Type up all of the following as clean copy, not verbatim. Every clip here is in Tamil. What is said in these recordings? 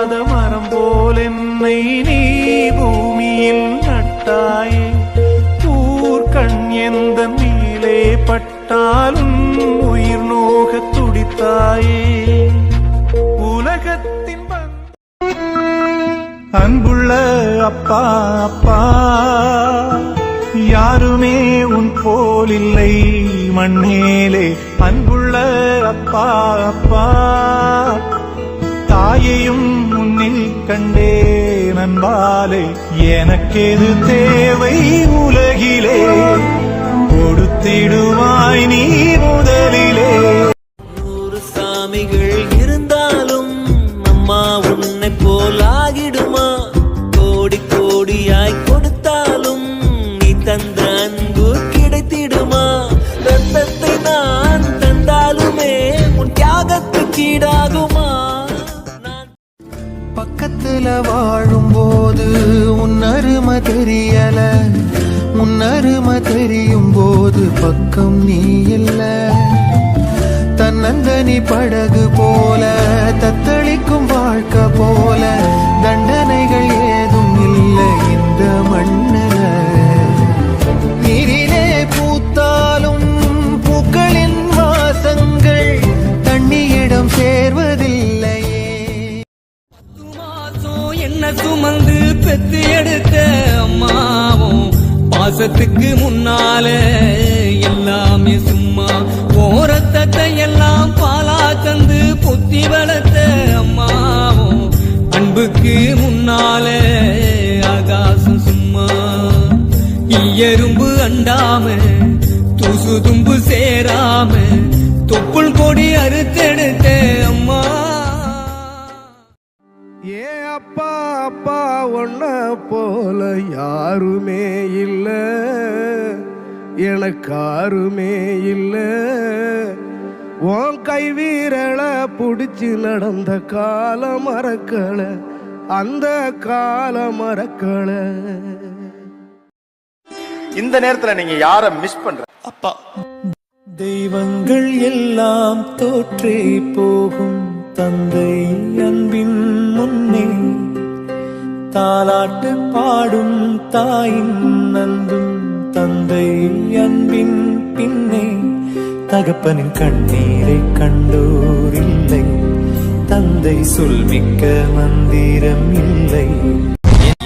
வாடாத மரம் போல் என்னை நீ பூமியில் நட்டாயே. ஊர்கண் எந்த மேலே பட்டாலும் உயிர் நோக துடித்தாயே. உலகத்தின் அன்புள்ள அப்பா அப்பா, யாருமே உன் போல் இல்லை மண்ணேலே. அன்புள்ள அப்பா அப்பா, தாயையும் முன்னில் கண்டே நண்பாலே. எனக்கெது தேவை உலகிலே, கொடுத்திடுவாய் நீ முதலிலே. 100 சாமிகள் இருந்தாலும் அம்மா உன்னை போலாகிடுமா? கோடி கோடியாய் கொடுத்தாலும் நீ தந்த அன்பு கிடைத்திடுமா? ரத்தத்தை நான் தந்தாலுமே உன் தியாகத்துக்கு ஈடாகுமா? பக்கத்துல வாழும்போது உன் அருமை தெரியல, உன் அருமை தெரியும் போது பக்கம் நீ இல்ல. தன்னந்தனி படகு போல தத்தளிக்கும் வாழ்க்கை போல தண்டனைகள் ஏதும் இல்லை இந்த மண்ணில. நீரிலே பூத்தாலும் பூக்களின் வாசங்கள் தண்ணியிடம் சேர்வதில்லையே. என்ன சுமந்து பெத்து எடுத்த அம்மாவும் பாசத்துக்கு முன்னால எல்லாமே சும்மா. ஓரத்தத்தை எல்லாம் பாலா தந்து பொத்தி வளர்த்த அம்மாவும் அன்புக்கு முன்னால ஆகாசம் சும்மா. எறும்பு அண்டாம தூசு தும்பு சேராம தொப்புள் கொடி அறுத்தெடுத்த அம்மா. ஏ அப்பா அப்பா ஒன்ன போல யாருமே இல்ல, எனக்காருமே இல்ல. உன் கை வீரலை புடிச்சு நடந்த கால மறக்கல, அந்த கால மறக்கல. இந்த நேரத்துல நீங்க யார மிஸ் பண்ற? அப்பா. தெய்வங்கள் எல்லாம் தோற்றே போகும் தந்தை அன்பின் முன்னே. தாலாட்டு பாடும் தாயின் அன்பும் தந்தை அன்பின் பின்னே. தகப்பனின் கண்ணீரை கண்டோர் இல்லை, தந்தை சொல்மிக்க மந்திரம் இல்லை.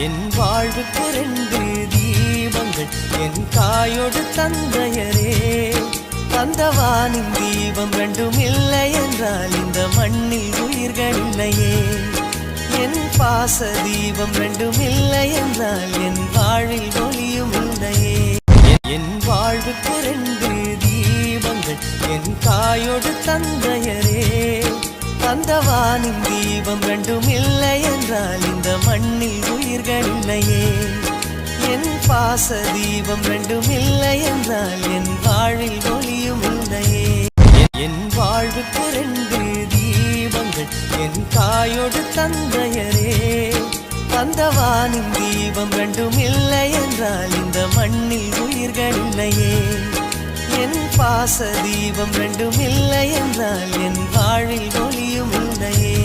என் வாழ்வுக்கு 2 தீபங்கள் என் தாயோடு தந்தையரே. அந்த வானின் தீபம் 2 இல்லை என்றால் இந்த மண்ணில் உயிர்கள் இல்லையே. என் பாச தீபம் 2 இல்லை என்றால் என் வாழ்வில் ஒளியும் இல்லையே. என் வாழ்வுக்கு 2 தீபங்கள் என் தாயோடு தந்தையரே. அந்த வானின் தீபம் 2 இல்லை என்றால் இந்த மண்ணில் உயிர்கள் இல்லையே. என் பாச தீபம் 2 இல்லை என்றால் என் வாழ்வில் ஒளியும் இல்லையே. என் வாழ்வுக்கு 2 தீபங்கள் என் தாயோடு தந்தையரே. அந்த வானின் தீபம் 2 இல்லை என்றால் இந்த மண்ணில் உயிர்கள் இல்லையே. என் பாச தீபம் 2 இல்லை என்றால் என் வாழ்வில் ஒளியும் இல்லையே.